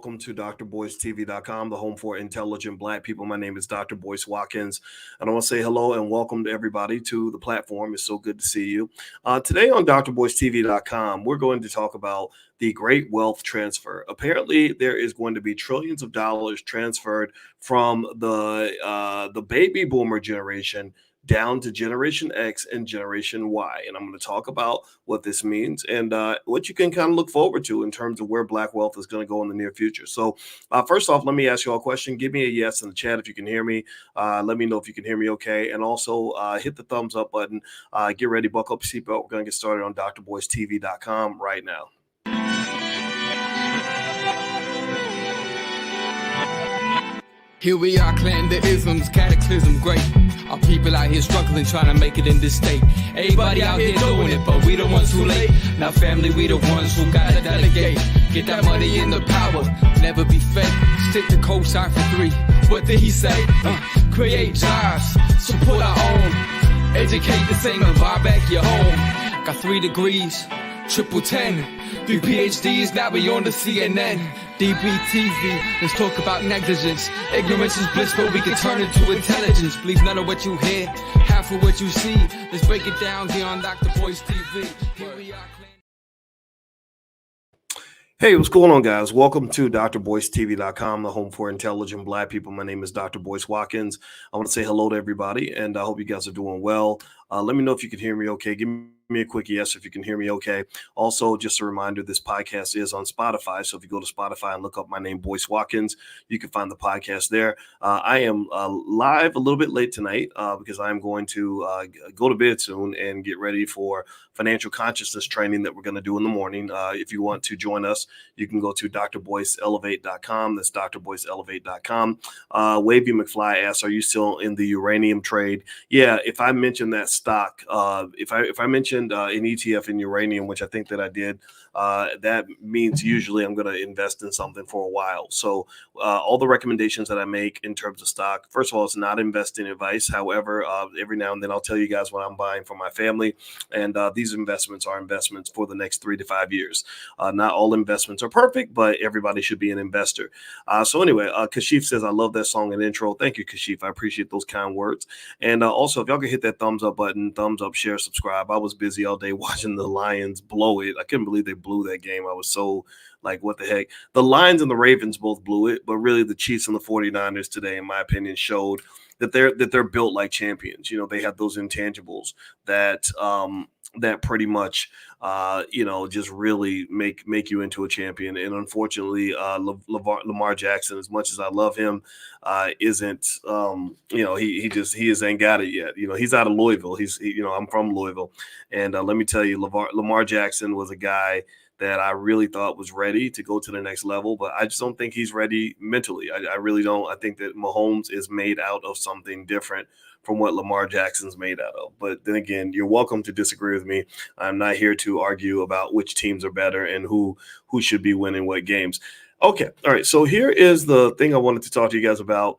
welcome to drboycetv.com, the home for intelligent Black people. My name is Dr. Boyce Watkins, and I want to say hello and welcome to everybody to the platform. It's so good to see you. Today on drboycetv.com, we're going to talk about the great wealth transfer. Apparently, there is going to be trillions of dollars transferred from the baby boomer generation down to Generation X and Generation Y. And I'm going to talk about what this means and what you can kind of look forward to in terms of where Black wealth is going to go in the near future. So first off, let me ask you all a question. Give me a yes in the chat if you can hear me. Let me know if you can hear me okay. And also hit the thumbs up button. Get ready, buckle up your seatbelt. We're going to get started on drboycetv.com right now. Here we are, clan the isms, cataclysm, great. Our people out here struggling, trying to make it in this state. Everybody out here doing it, but we the ones too late. Now family, we the ones who gotta delegate. Get that money in the power, never be fake. Stick to cosign for 3. What did he say? Create jobs, support our own. Educate the same and buy back your home. Got 3 degrees, triple 10. 3 PhDs, now we on the CNN. DBTV, let's talk about negligence. Ignorance is bliss, but we can turn it to intelligence. Believe none of what you hear, half of what you see. Let's break it down here on Dr. Boyce TV. Here we are. Hey, what's going on, guys? Welcome to drboycetv.com, the home for intelligent Black people. My name is Dr. Boyce Watkins. I want to say hello to everybody, and I hope you guys are doing well. Let me know if you can hear me okay. Give me a quick yes if you can hear me okay. Also, just a reminder, this podcast is on Spotify. So if you go to Spotify and look up my name, Boyce Watkins, you can find the podcast there. I am live a little bit late tonight because I'm going to go to bed soon and get ready for financial consciousness training that we're going to do in the morning. If you want to join us, you can go to drboyceelevate.com. That's drboyceelevate.com. Wavy McFly asks, are you still in the uranium trade? Yeah, if I mentioned that stock, if I mentioned an ETF in uranium, which I think that I did, that means usually I'm going to invest in something for a while. So all the recommendations that I make in terms of stock, first of all, it's not investing advice. However, every now and then I'll tell you guys what I'm buying for my family. And these investments are investments for the next 3 to 5 years. Not all investments are perfect, but everybody should be an investor. So anyway, Kashif says, I love that song and intro. Thank you, Kashif. I appreciate those kind words. And also, if y'all can hit that thumbs up button, thumbs up, share, subscribe. I was busy all day watching the Lions blow it. I couldn't believe they blew that game. I was so like, what the heck? The Lions and the Ravens both blew it, but really the Chiefs and the 49ers today, in my opinion, showed that they're built like champions. You know, they have those intangibles that that pretty much just really make you into a champion. And unfortunately, Lamar Jackson, as much as I love him, isn't he just ain't got it yet. You know, he's out of Louisville. I'm from Louisville, and let me tell you, Lamar Jackson was a guy that I really thought was ready to go to the next level, but I just don't think he's ready mentally. I really don't. I think that Mahomes is made out of something different from what Lamar Jackson's made out of. But then again, you're welcome to disagree with me. I'm not here to argue about which teams are better and who should be winning what games. Okay. All right. So here is the thing I wanted to talk to you guys about.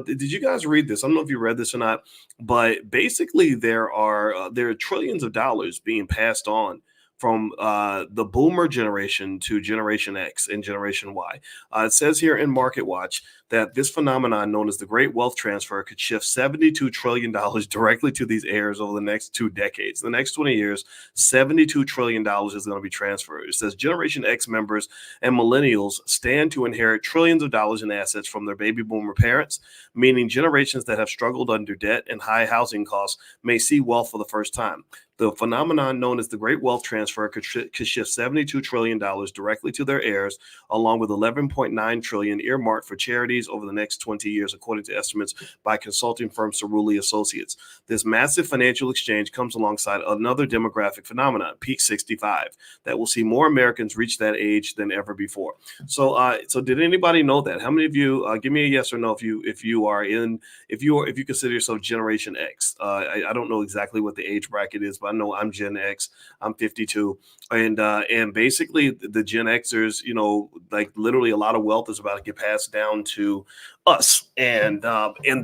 Did you guys read this? I don't know if you read this or not, but basically there are trillions of dollars being passed on from the boomer generation to Generation X and Generation Y. It says here in Market Watch that this phenomenon known as the Great Wealth Transfer could shift $72 trillion directly to these heirs over the next 2 decades. The next 20 years, $72 trillion is going to be transferred. It says Generation X members and millennials stand to inherit trillions of dollars in assets from their baby boomer parents, meaning generations that have struggled under debt and high housing costs may see wealth for the first time. The phenomenon known as the Great Wealth Transfer could shift $72 trillion directly to their heirs, along with $11.9 trillion earmarked for charities over the next 20 years, according to estimates by consulting firm Cerulli Associates. This massive financial exchange comes alongside another demographic phenomenon, Peak 65, that will see more Americans reach that age than ever before. So did anybody know that? How many of you? Give me a yes or no if you consider yourself Generation X. I don't know exactly what the age bracket is, but I know I'm Gen X. I'm 52, and basically the Gen Xers, like literally a lot of wealth is about to get passed down to us, and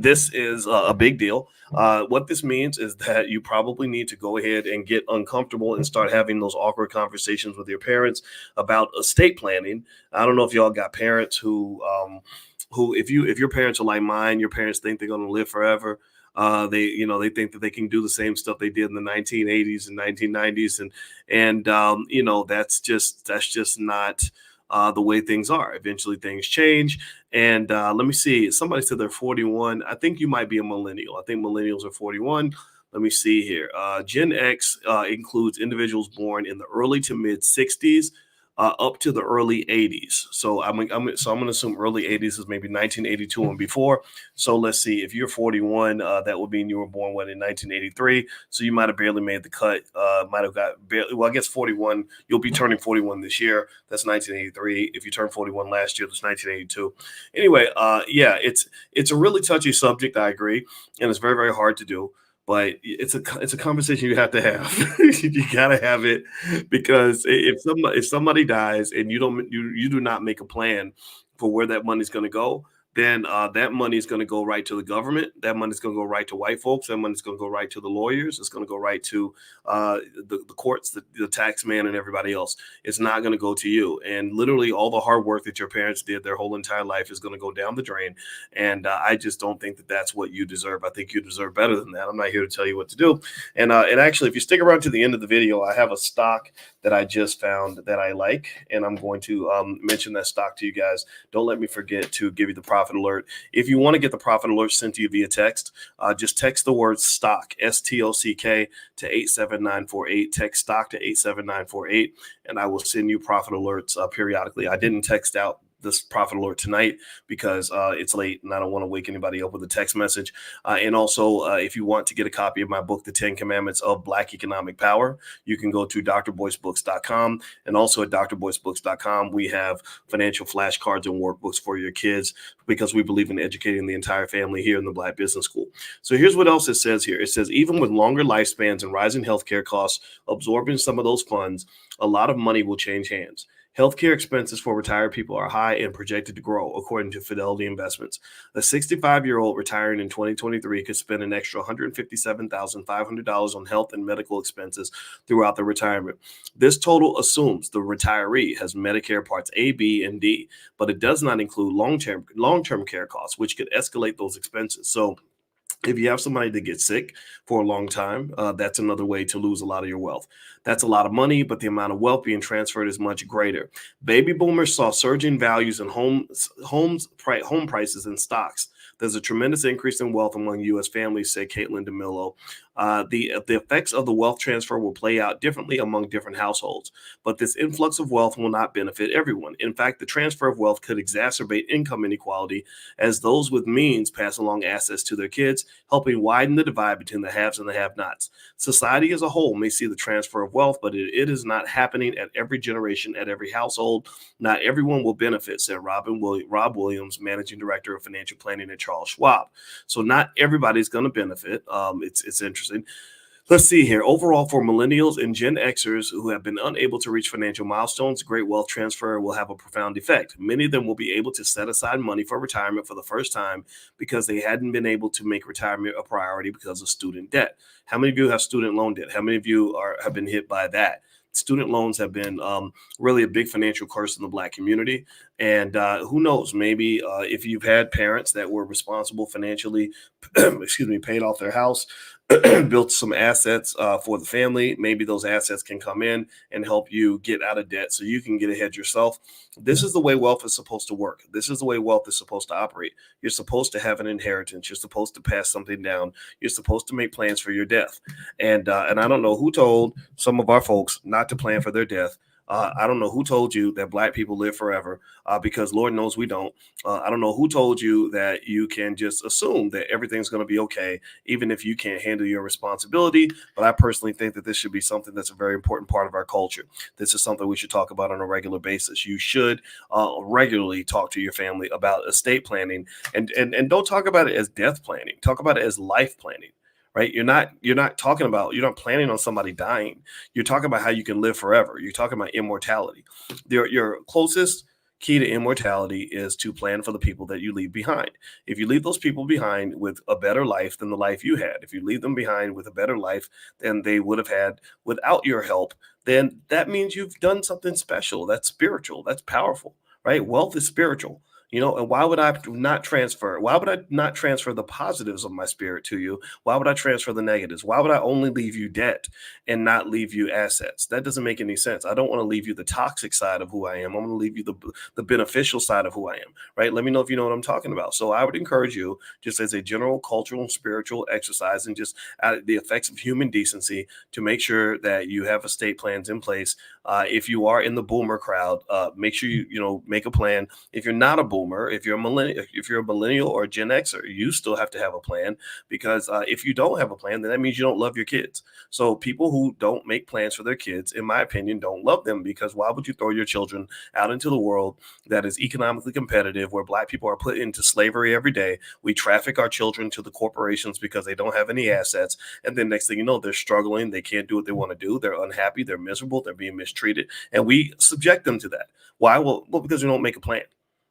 this is a big deal. What this means is that you probably need to go ahead and get uncomfortable and start having those awkward conversations with your parents about estate planning. I don't know if y'all got parents who if your parents are like mine, your parents think they're going to live forever. They think that they can do the same stuff they did in the 1980s and 1990s, and that's just not the way things are. Eventually, things change. And let me see. Somebody said they're 41. I think you might be a millennial. I think millennials are 41. Let me see here. Gen X includes individuals born in the early to mid 60s. Up to the early 80s. So I'm going to assume early 80s is maybe 1982 and before. So let's see, if you're 41, that would mean you were born in 1983. So you might have barely made the cut. Might have got barely. Well, I guess 41. You'll be turning 41 this year. That's 1983. If you turned 41 last year, that's 1982. Anyway, it's a really touchy subject. I agree, and it's very, very hard to do. But it's a conversation you have to have. You gotta have it, because if somebody dies and you do not make a plan for where that money's going to go, then that money is going to go right to the government. That money is going to go right to white folks. That money is going to go right to the lawyers. It's going to go right to the courts, the tax man, and everybody else. It's not going to go to you. And literally all the hard work that your parents did their whole entire life is going to go down the drain. And I just don't think that that's what you deserve. I think you deserve better than that. I'm not here to tell you what to do. And actually, if you stick around to the end of the video, I have a stock that I just found that I like, and I'm going to mention that stock to you guys. Don't let me forget to give you the profit alert. If you want to get the profit alert sent to you via text, just text the word stock, STOCK, to 87948. Text stock to 87948, and I will send you profit alerts periodically. I didn't text out this profit alert tonight because it's late and I don't want to wake anybody up with a text message. And also, if you want to get a copy of my book, The 10 Commandments of Black Economic Power, you can go to drboycebooks.com. And also at drboycebooks.com, we have financial flashcards and workbooks for your kids, because we believe in educating the entire family here in the Black Business School. So here's what else it says here. It says, even with longer lifespans and rising healthcare costs, absorbing some of those funds, a lot of money will change hands. Healthcare expenses for retired people are high and projected to grow, according to Fidelity Investments. A 65-year-old retiring in 2023 could spend an extra $157,500 on health and medical expenses throughout their retirement. This total assumes the retiree has Medicare Parts A, B, and D, but it does not include long-term care costs, which could escalate those expenses. So if you have somebody that gets sick for a long time, that's another way to lose a lot of your wealth. That's a lot of money, but the amount of wealth being transferred is much greater. Baby boomers saw surging values in home prices and stocks. There's a tremendous increase in wealth among U.S. families, said Caitlin DeMillo. The effects of the wealth transfer will play out differently among different households, but this influx of wealth will not benefit everyone. In fact, the transfer of wealth could exacerbate income inequality as those with means pass along assets to their kids, helping widen the divide between the haves and the have-nots. Society as a whole may see the transfer of wealth, but it is not happening at every generation, at every household. Not everyone will benefit, said Rob Williams, managing director of financial planning at Charles Schwab. So not everybody's going to benefit. It's interesting. Let's see here. Overall, for millennials and Gen Xers who have been unable to reach financial milestones, great wealth transfer will have a profound effect. Many of them will be able to set aside money for retirement for the first time because they hadn't been able to make retirement a priority because of student debt. How many of you have student loan debt? How many of you have been hit by that? Student loans have been really a big financial curse in the Black community. And who knows, maybe if you've had parents that were responsible financially, paid off their house, built some assets for the family, maybe those assets can come in and help you get out of debt so you can get ahead yourself. This is the way wealth is supposed to work. This is the way wealth is supposed to operate. You're supposed to have an inheritance. You're supposed to pass something down. You're supposed to make plans for your death. And I don't know who told some of our folks not to plan for their death. I don't know who told you that Black people live forever, because Lord knows we don't. I don't know who told you that you can just assume that everything's going to be okay, even if you can't handle your responsibility. But I personally think that this should be something that's a very important part of our culture. This is something we should talk about on a regular basis. You should regularly talk to your family about estate planning, and don't talk about it as death planning. Talk about it as life planning. Right? You're not planning on somebody dying. You're talking about how you can live forever. You're talking about immortality. Your closest key to immortality is to plan for the people that you leave behind. If you leave those people behind with a better life than the life you had, if you leave them behind with a better life than they would have had without your help, then that means you've done something special. That's spiritual. That's powerful, right? Wealth is spiritual. And why would I not transfer? Why would I not transfer the positives of my spirit to you? Why would I transfer the negatives? Why would I only leave you debt and not leave you assets? That doesn't make any sense. I don't want to leave you the toxic side of who I am. I'm going to leave you the beneficial side of who I am, right? Let me know if you know what I'm talking about. So I would encourage you, just as a general cultural and spiritual exercise, and just out the effects of human decency, to make sure that you have estate plans in place. If you are in the boomer crowd, make sure you make a plan. If you're not a boomer, if you're a millennial or a Gen Xer, you still have to have a plan, because if you don't have a plan, then that means you don't love your kids. So people who don't make plans for their kids, in my opinion, don't love them, because why would you throw your children out into the world that is economically competitive, where Black people are put into slavery every day? We traffic our children to the corporations because they don't have any assets. And then next thing you know, they're struggling. They can't do what they want to do. They're unhappy. They're miserable. They're being mistreated. And we subject them to that. Why? Well, because we don't make a plan.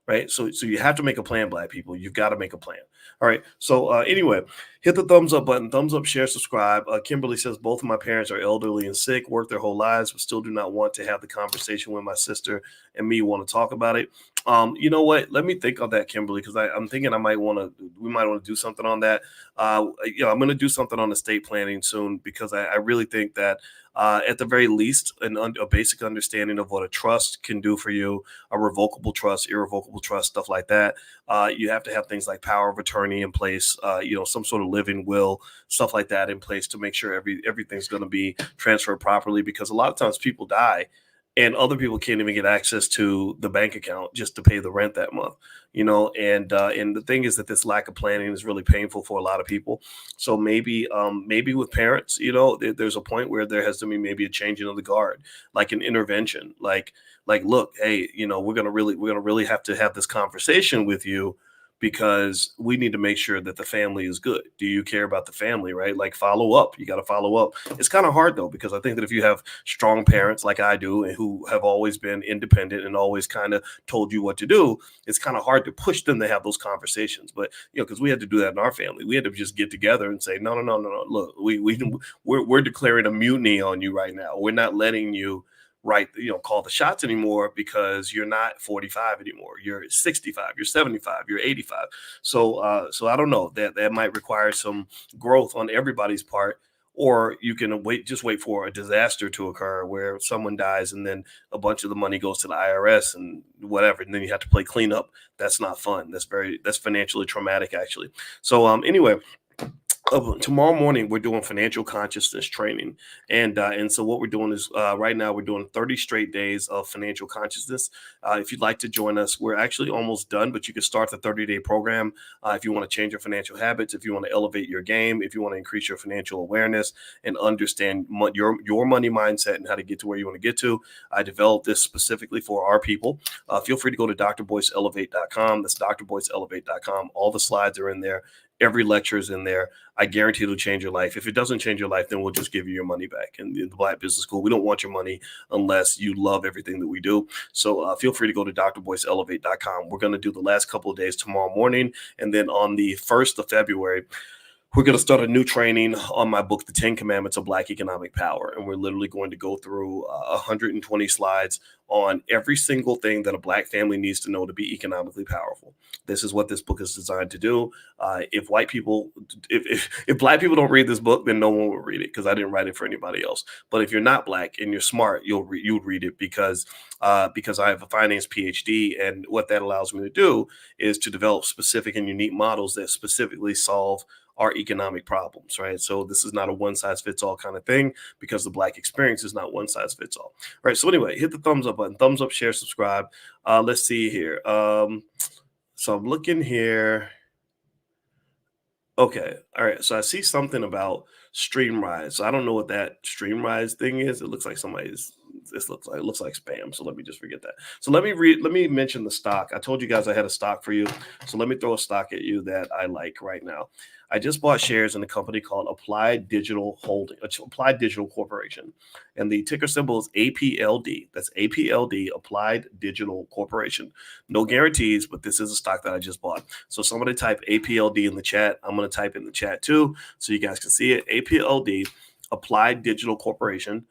Right. So you have to make a plan, Black people. You've got to make a plan. All right. So anyway, hit the thumbs up button, thumbs up, share, subscribe. Kimberly says, both of my parents are elderly and sick, work their whole lives, but still do not want to have the conversation when my sister and me want to talk about it. You know what? Let me think of that, Kimberly, because I'm thinking we might want to do something on that. I'm going to do something on estate planning soon, because I really think that at the very least, a basic understanding of what a trust can do for you, a revocable trust, irrevocable trust, stuff like that. You have to have things like power of attorney in place, some sort of living will, stuff like that in place, to make sure everything's going to be transferred properly, because a lot of times people die and other people can't even get access to the bank account just to pay the rent that month. And the thing is that this lack of planning is really painful for a lot of people. So maybe with parents, there's a point where there has to be maybe a changing of the guard, like an intervention, like look, hey, we're gonna really have to have this conversation with you, because we need to make sure that the family is good. Do you care about the family, right? Like, follow up. You got to follow up. It's kind of hard, though, because I think that if you have strong parents like I do, and who have always been independent and always kind of told you what to do, it's kind of hard to push them to have those conversations. But, because we had to do that in our family. We had to just get together and say, no. Look, we're declaring a mutiny on you right now. We're not letting you call the shots anymore, because you're not 45 anymore. You're 65, you're 75, you're 85. So I don't know, that might require some growth on everybody's part. Or you can wait for a disaster to occur where someone dies and then a bunch of the money goes to the IRS and whatever, and then you have to play cleanup. That's not fun. That's financially traumatic, actually. So anyway, tomorrow morning we're doing financial consciousness training, and so what we're doing is right now we're doing 30 straight days of financial consciousness. If you'd like to join us, we're actually almost done, but you can start the 30-day program if you want to change your financial habits, if you want to elevate your game, if you want to increase your financial awareness and understand your money mindset and how to get to where you want to get to. I developed this specifically for our people. Feel free to go to drboyceelevate.com. That's drboyceelevate.com. All the slides are in there. Every lecture is in there. I guarantee it'll change your life. If it doesn't change your life, then we'll just give you your money back. And in the Black Business School, we don't want your money unless you love everything that we do. So feel free to go to drboyceelevate.com. We're going to do the last couple of days tomorrow morning. And then on the 1st of February, we're going to start a new training on my book, The 10 Commandments of Black Economic Power. And we're literally going to go through 120 slides on every single thing that a Black family needs to know to be economically powerful. This is what this book is designed to do. If Black people don't read this book, then no one will read it, because I didn't write it for anybody else. But if you're not Black and you're smart, you'll read it, because I have a finance PhD. And what that allows me to do is to develop specific and unique models that specifically solve our economic problems, right? So this is not a one size fits all kind of thing, because the Black experience is not one size fits all. All right. So anyway, hit the thumbs up button, thumbs up, share, subscribe. Let's see here. So I'm looking here. Okay. All right. So I see something about Streamrise. So I don't know what that Streamrise thing is. It looks like somebody's it looks like spam. So let me just forget that. So let me mention the stock. I told you guys I had a stock for you. So let me throw a stock at you that I like right now. I just bought shares in a company called Applied Digital Corporation. And the ticker symbol is APLD. That's APLD, Applied Digital Corporation. No guarantees, but this is a stock that I just bought. So somebody type APLD in the chat. I'm going to type in the chat too, so you guys can see it. APLD, Applied Digital Corporation.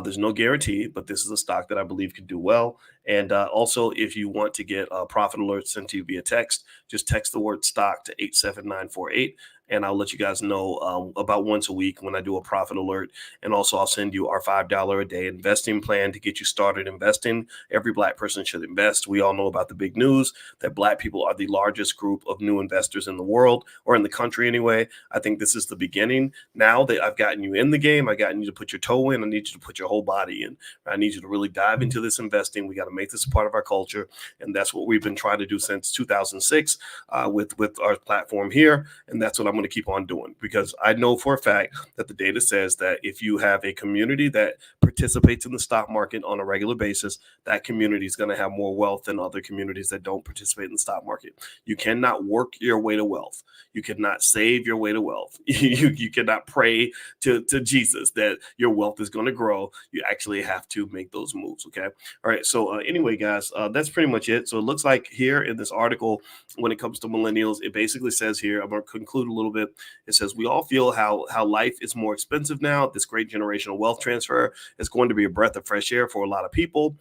There's no guarantee, but this is a stock that I believe can do well. And also, if you want to get a profit alert sent to you via text, just text the word stock to 87948. And I'll let you guys know about once a week when I do a profit alert. And also I'll send you our $5 a day investing plan to get you started investing. Every Black person should invest. We all know about the big news that Black people are the largest group of new investors in the world, or in the country anyway. I think this is the beginning. Now that I've gotten you in the game, I've gotten you to put your toe in. I need you to put your whole body in. I need you to really dive into this investing. We got to make this a part of our culture. And that's what we've been trying to do since 2006 with our platform here. And that's what I'm going to keep on doing, because I know for a fact that the data says that if you have a community that participates in the stock market on a regular basis, that community is going to have more wealth than other communities that don't participate in the stock market. You cannot work your way to wealth. You cannot save your way to wealth. You cannot pray to Jesus that your wealth is going to grow. You actually have to make those moves. Okay. All right. So anyway, guys, that's pretty much it. So it looks like here in this article, when it comes to millennials, it basically says here, I'm going to conclude a little bit. It says, we all feel how life is more expensive now. This great generational wealth transfer is going to be a breath of fresh air for a lot of people.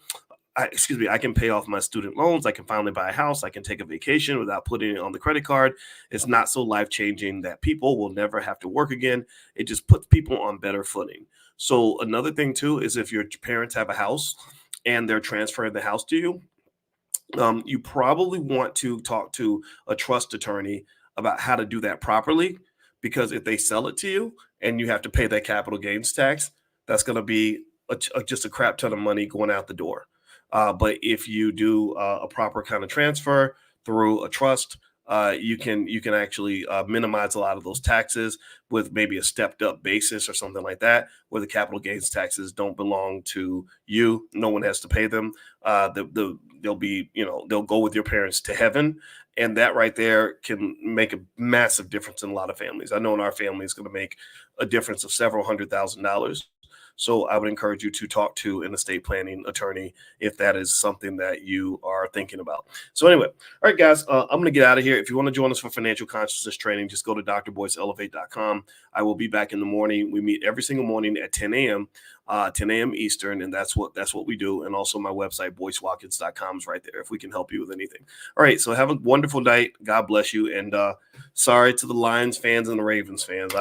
I can pay off my student loans. I can finally buy a house. I can take a vacation without putting it on the credit card. It's not so life-changing that people will never have to work again. It just puts people on better footing. So another thing too is if your parents have a house and they're transferring the house to you, you probably want to talk to a trust attorney about how to do that properly, because if they sell it to you and you have to pay that capital gains tax, that's going to be just a crap ton of money going out the door. But if you do a proper kind of transfer through a trust, you can actually minimize a lot of those taxes with maybe a stepped up basis or something like that, where the capital gains taxes don't belong to you. No one has to pay them. They'll go with your parents to heaven. And that right there can make a massive difference in a lot of families. I know in our family, it's going to make a difference of several $100,000. So I would encourage you to talk to an estate planning attorney if that is something that you are thinking about. So anyway, all right, guys, I'm going to get out of here. If you want to join us for financial consciousness training, just go to drboyceelevate.com. I will be back in the morning. We meet every single morning at 10 a.m. 10 a.m. Eastern, and that's what we do. And also my website, boycewatkins.com, is right there if we can help you with anything. All right, so have a wonderful night. God bless you. And sorry to the Lions fans and the Ravens fans.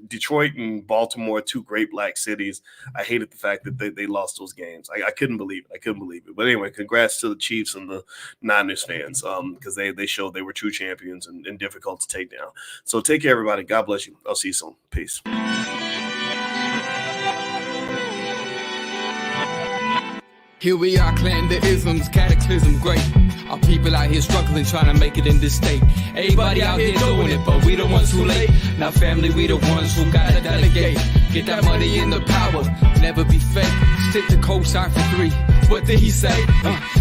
Detroit and Baltimore, two great Black cities. I hated the fact that they lost those games. I couldn't believe it. But anyway, congrats to the Chiefs and the Niners fans, because they showed they were true champions and difficult to take down. So take care, everybody. God bless you. I'll see you soon. Peace. Here we are, clan the isms, cataclysm great. Our people out here struggling, trying to make it in this state. Everybody out here doing it, but we the ones who late. Now family, we the ones who gotta delegate. Get that money in the power, never be fake. Stick to cosign for 3. What did he say?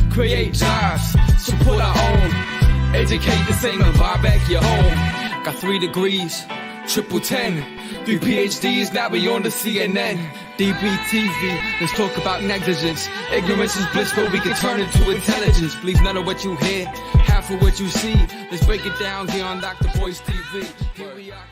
Create jobs, support our own. Educate the same and buy back your home. Got 3 degrees, triple 10. 3 PhDs, now we on the CNN. DBTV, let's talk about negligence. Ignorance is bliss, but we can turn it to intelligence. Believe none of what you hear, half of what you see. Let's break it down here on Dr. Boyce TV. Here we are.